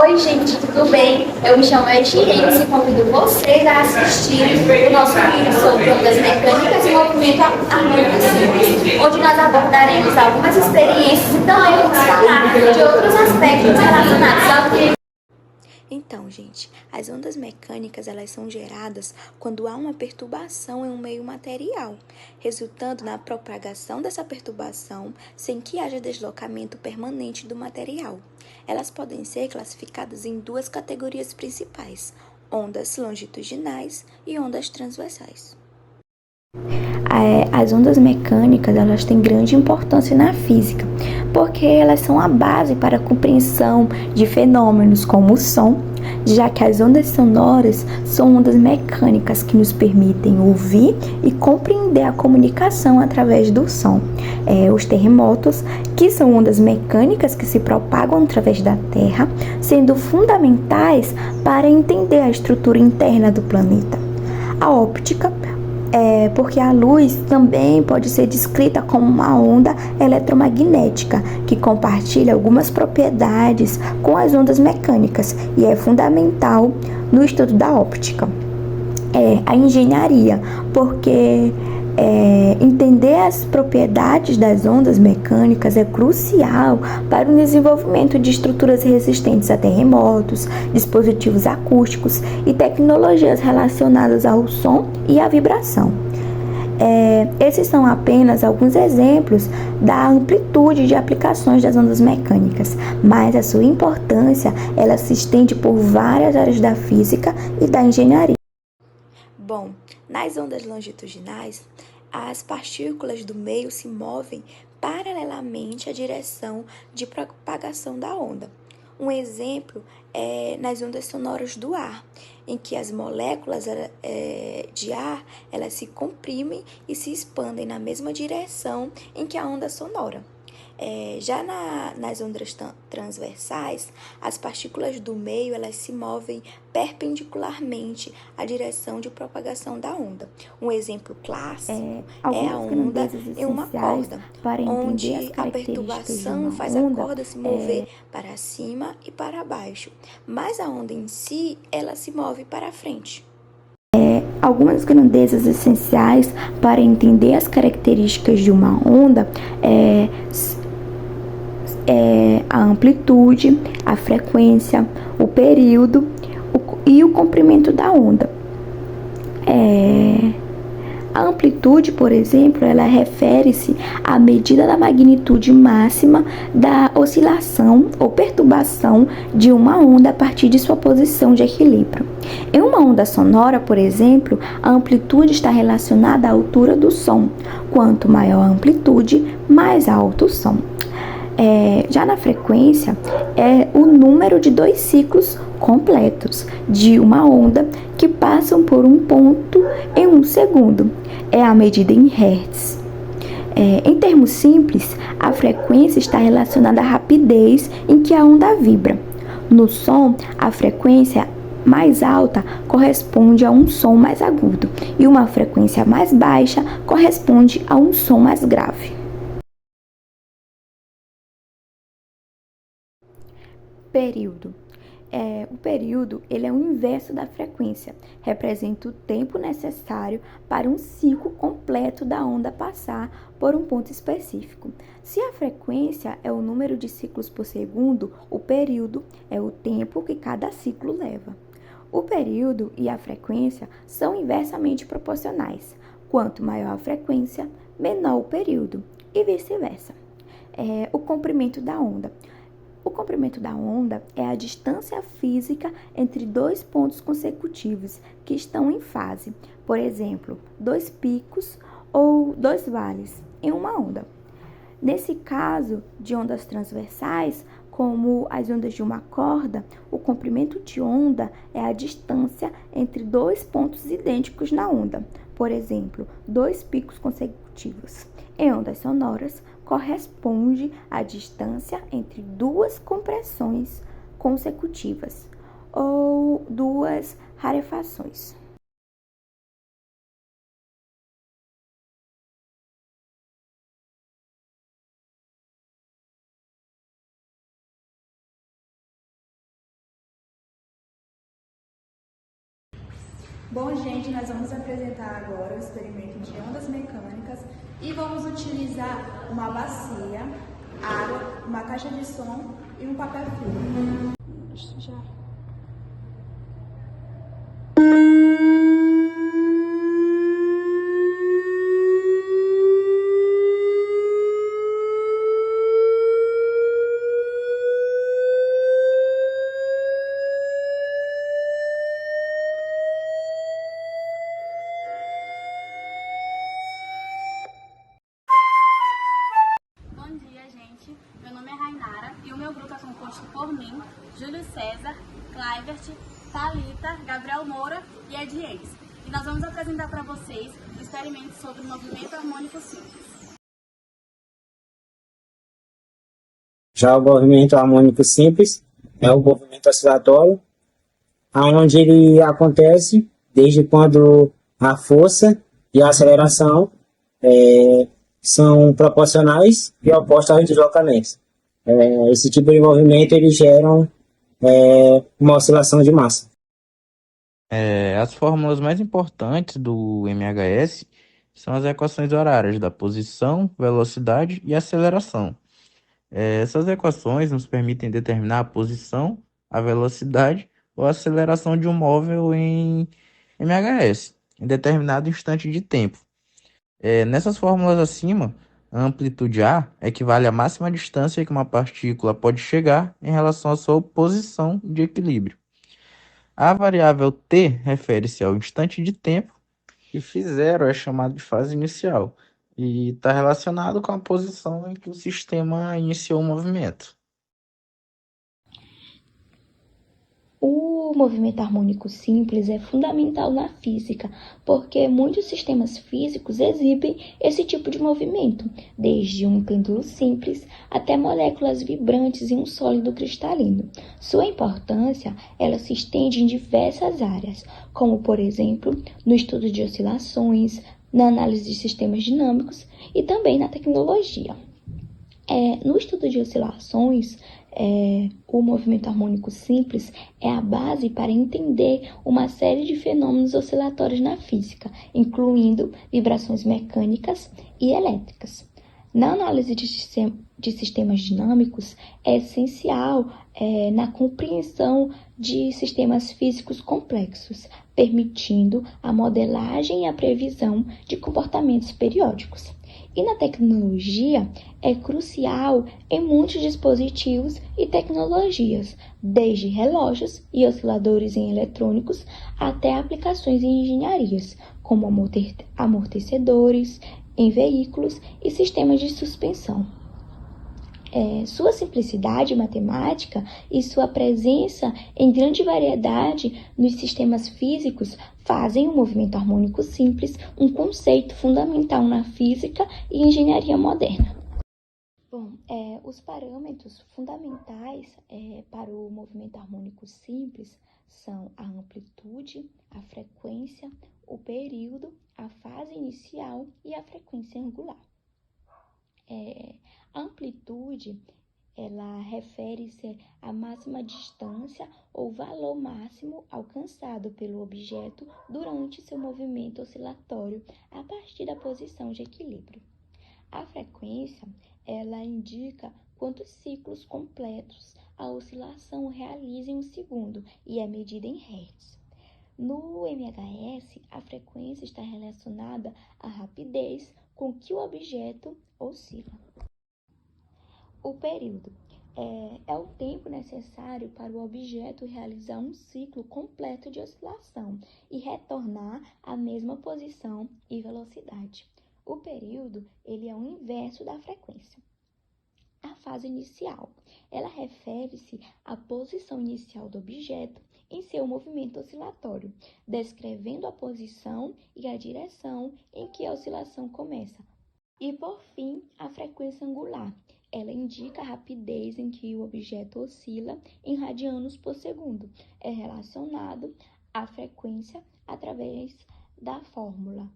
Oi, gente, tudo bem? Eu me chamo Etienne e convido vocês a assistirem o nosso vídeo sobre ondas mecânicas e movimento harmônico, onde nós abordaremos algumas experiências e também vamos falar de outros aspectos relacionados ao que. Então, gente, as ondas mecânicas elas são geradas quando há uma perturbação em um meio material, resultando na propagação dessa perturbação sem que haja deslocamento permanente do material. Elas podem ser classificadas em duas categorias principais: ondas longitudinais e ondas transversais. As ondas mecânicas elas têm grande importância na física, porque elas são a base para a compreensão de fenômenos como o som, já que as ondas sonoras são ondas mecânicas que nos permitem ouvir e compreender a comunicação através do som. Os terremotos, que são ondas mecânicas que se propagam através da Terra, sendo fundamentais para entender a estrutura interna do planeta. A óptica porque a luz também pode ser descrita como uma onda eletromagnética que compartilha algumas propriedades com as ondas mecânicas e é fundamental no estudo da óptica. A engenharia, porque entender as propriedades das ondas mecânicas é crucial para o desenvolvimento de estruturas resistentes a terremotos, dispositivos acústicos e tecnologias relacionadas ao som e à vibração. Esses são apenas alguns exemplos da amplitude de aplicações das ondas mecânicas, mas a sua importância ela se estende por várias áreas da física e da engenharia. Bom, nas ondas longitudinais, as partículas do meio se movem paralelamente à direção de propagação da onda. Um exemplo é nas ondas sonoras do ar, em que as moléculas de ar elas se comprimem e se expandem na mesma direção em que a onda sonora. Já nas ondas transversais, as partículas do meio elas se movem perpendicularmente à direção de propagação da onda. Um exemplo clássico é a onda em uma corda, onde a perturbação faz a corda se mover para cima e para baixo, mas a onda em si ela se move para frente. Algumas grandezas essenciais para entender as características de uma onda a amplitude, a frequência, o período e o comprimento da onda. A amplitude, por exemplo, ela refere-se à medida da magnitude máxima da oscilação ou perturbação de uma onda a partir de sua posição de equilíbrio. Em uma onda sonora, por exemplo, a amplitude está relacionada à altura do som. Quanto maior a amplitude, mais alto o som. Já na frequência, é o número de 2 ciclos completos de uma onda que passam por um ponto em 1 segundo. É a medida em hertz. Em termos simples, a frequência está relacionada à rapidez em que a onda vibra. No som, a frequência mais alta corresponde a um som mais agudo e uma frequência mais baixa corresponde a um som mais grave. Período. O período ele é o inverso da frequência, representa o tempo necessário para um ciclo completo da onda passar por um ponto específico. Se a frequência é o número de ciclos por segundo, o período é o tempo que cada ciclo leva. O período e a frequência são inversamente proporcionais. Quanto maior a frequência, menor o período, e vice-versa. O comprimento da onda. O comprimento da onda é a distância física entre 2 pontos consecutivos que estão em fase, por exemplo, 2 picos ou 2 vales em uma onda. Nesse caso de ondas transversais, como as ondas de uma corda, o comprimento de onda é a distância entre 2 pontos idênticos na onda, por exemplo, 2 picos consecutivos. Em ondas sonoras, corresponde à distância entre 2 compressões consecutivas ou 2 rarefações. Bom, gente, nós vamos apresentar agora o experimento de ondas mecânicas e vamos utilizar uma bacia, água, uma caixa de som e um papel filme. Já. Bom dia, gente. Meu nome é Rainara e o meu grupo é composto por mim, Júlio César, Clivert, Thalita, Gabriel Moura e Ediense. E nós vamos apresentar para vocês o experimento sobre o movimento harmônico simples. Já o movimento harmônico simples é o movimento oscilatório, onde ele acontece desde quando a força e a aceleração são proporcionais e opostas aos deslocamentos. Esse tipo de movimento ele gera uma oscilação de massa. As fórmulas mais importantes do MHS são as equações horárias da posição, velocidade e aceleração. Essas equações nos permitem determinar a posição, a velocidade ou a aceleração de um móvel em MHS, em determinado instante de tempo. Nessas fórmulas acima, a amplitude A equivale à máxima distância que uma partícula pode chegar em relação à sua posição de equilíbrio. A variável T refere-se ao instante de tempo e φ0 é chamado de fase inicial e está relacionado com a posição em que o sistema iniciou o movimento. O movimento harmônico simples é fundamental na física, porque muitos sistemas físicos exibem esse tipo de movimento, desde um pêndulo simples até moléculas vibrantes em um sólido cristalino. Sua importância, ela se estende em diversas áreas, como, por exemplo, no estudo de oscilações, na análise de sistemas dinâmicos e também na tecnologia. No estudo de oscilações, o movimento harmônico simples é a base para entender uma série de fenômenos oscilatórios na física, incluindo vibrações mecânicas e elétricas. Na análise de sistemas dinâmicos, é essencial na compreensão de sistemas físicos complexos, permitindo a modelagem e a previsão de comportamentos periódicos. E na tecnologia, é crucial em muitos dispositivos e tecnologias, desde relógios e osciladores em eletrônicos até aplicações em engenharias, como amortecedores em veículos e sistemas de suspensão. Sua simplicidade matemática e sua presença em grande variedade nos sistemas físicos fazem o movimento harmônico simples um conceito fundamental na física e engenharia moderna. Bom, os parâmetros fundamentais para o movimento harmônico simples são a amplitude, a frequência, o período, a fase inicial e a frequência angular. A amplitude, ela refere-se à máxima distância ou valor máximo alcançado pelo objeto durante seu movimento oscilatório a partir da posição de equilíbrio. A frequência, ela indica quantos ciclos completos a oscilação realiza em um segundo e é medida em hertz. No MHS, a frequência está relacionada à rapidez com que o objeto oscila. O período é o tempo necessário para o objeto realizar um ciclo completo de oscilação e retornar à mesma posição e velocidade. O período, ele é o inverso da frequência. A fase inicial, ela refere-se à posição inicial do objeto em seu movimento oscilatório, descrevendo a posição e a direção em que a oscilação começa. E, por fim, a frequência angular. Ela indica a rapidez em que o objeto oscila em radianos por segundo. É relacionado à frequência através da fórmula.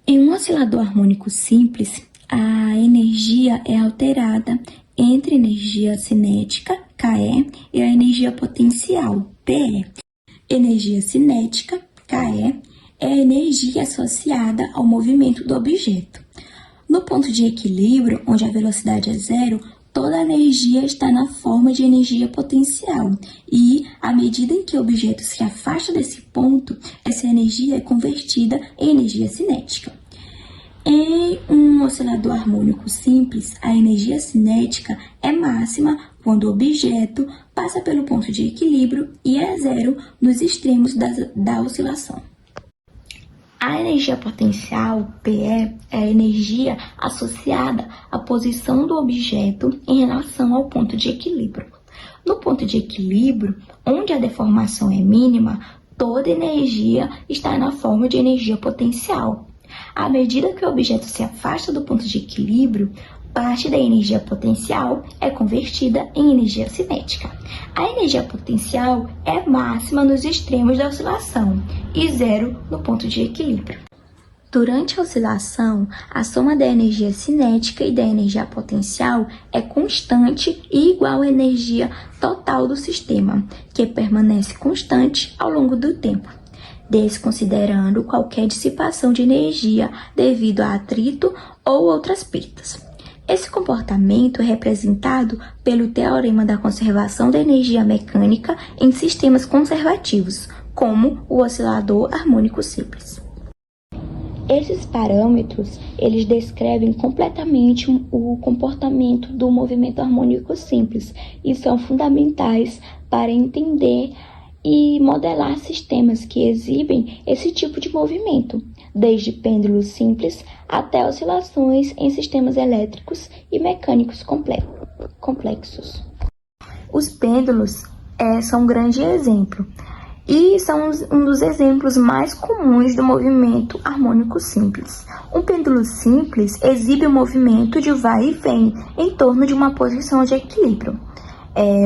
Em um oscilador harmônico simples, a energia é alterada entre energia cinética, KE, e a energia potencial, PE. Energia cinética, KE, é a energia associada ao movimento do objeto. No ponto de equilíbrio, onde a velocidade é zero, toda a energia está na forma de energia potencial e, à medida em que o objeto se afasta desse ponto, essa energia é convertida em energia cinética. Em um oscilador harmônico simples, a energia cinética é máxima quando o objeto passa pelo ponto de equilíbrio e é zero nos extremos da oscilação. A energia potencial, PE, é a energia associada à posição do objeto em relação ao ponto de equilíbrio. No ponto de equilíbrio, onde a deformação é mínima, toda energia está na forma de energia potencial. À medida que o objeto se afasta do ponto de equilíbrio, parte da energia potencial é convertida em energia cinética. A energia potencial é máxima nos extremos da oscilação e zero no ponto de equilíbrio. Durante a oscilação, a soma da energia cinética e da energia potencial é constante e igual à energia total do sistema, que permanece constante ao longo do tempo, desconsiderando qualquer dissipação de energia devido a atrito ou outras perdas. Esse comportamento é representado pelo teorema da conservação da energia mecânica em sistemas conservativos, como o oscilador harmônico simples. Esses parâmetros, eles descrevem completamente o comportamento do movimento harmônico simples e são fundamentais para entender e modelar sistemas que exibem esse tipo de movimento, desde pêndulos simples até oscilações em sistemas elétricos e mecânicos complexos. Os pêndulos são um grande exemplo e são um dos exemplos mais comuns do movimento harmônico simples. Um pêndulo simples exibe o movimento de vai e vem em torno de uma posição de equilíbrio.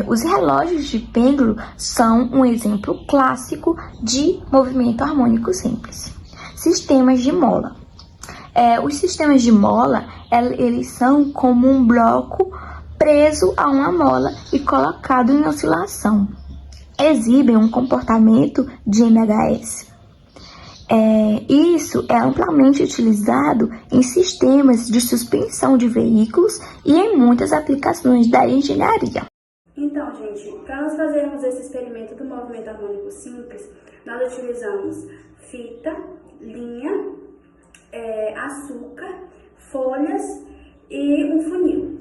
Os relógios de pêndulo são um exemplo clássico de movimento harmônico simples. Sistemas de mola. Os sistemas de mola, eles são como um bloco preso a uma mola e colocado em oscilação. Exibem um comportamento de MHS. Isso é amplamente utilizado em sistemas de suspensão de veículos e em muitas aplicações da engenharia. Então, gente, para nós fazermos esse experimento do movimento harmônico simples, nós utilizamos fita, linha, açúcar, folhas e um funil.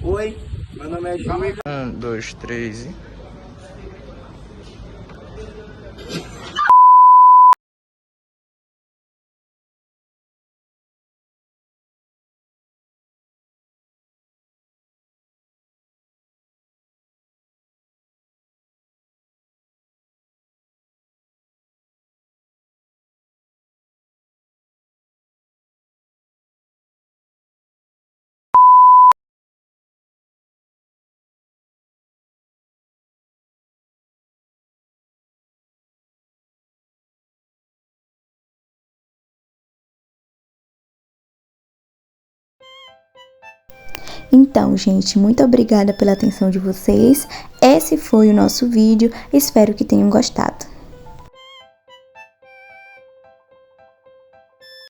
Oi, meu nome é Júlio. 1, 2, 3 e... Então, gente, muito obrigada pela atenção de vocês. Esse foi o nosso vídeo. Espero que tenham gostado.